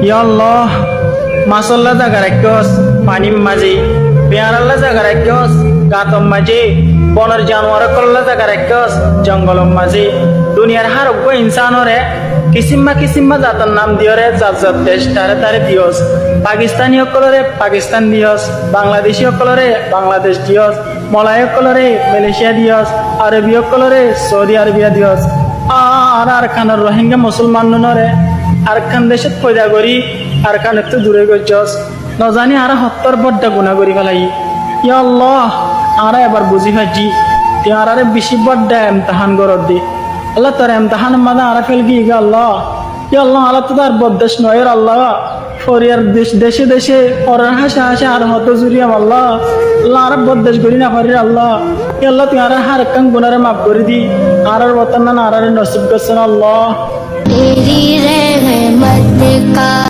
ইয়া আল্লাহ মাসাল্লাহ জায়গা রাখস পানির মাঝে পেয়ারাল্লা জায়গা রাখস গাতম মাঝে বনের জানোয়ার করল্লা জায়গা রাখস জঙ্গলম মাঝে দুনিয়ার হারব্য ইনসানরে কিসিম্মা জাতর নাম দিয়রে জাত দেশ তারে দিয়স পাকিস্তানি সকলরে পাকিস্তান দিয়স বাংলাদেশী সকলরে বাংলাদেশ দিয়স মলয় সকলরে মালয়েশিয়া দিয়স আরবি সকলরে সৌদি আরবিয়া দিয়স আর খানের রোহিঙ্গা মুসলমান নরে আর খান দেশত পয়দা করি আর খান একটু দূরে গেছস নজানি আর হত্তর বড্ডা গুণা করি ফেলাই ইয়া আল্লাহ আর এবার বুঝি পাইছি তুই আর বেশি বড্ডা এমতাহান গরত দি আল্লাহ তোর এমতাহান মাদা আর ফেল কি আল্লাহ ইয়া আল্লাহ আল্লাহ তো তার বদ্দেশ নয় আল্লাহ ফরিয়ার দেশে পরের হাসে আর হত জুরিয়াম আল্লাহ আল্লাহ আর বদ্দেশ করি না ফরির আল্লাহ ইয়া আল্লাহ তুই আর হার কান গুনারে মাফ করে দি আর বর্তমান আর নসিব করছেন আল্লাহ तेरी रहमत का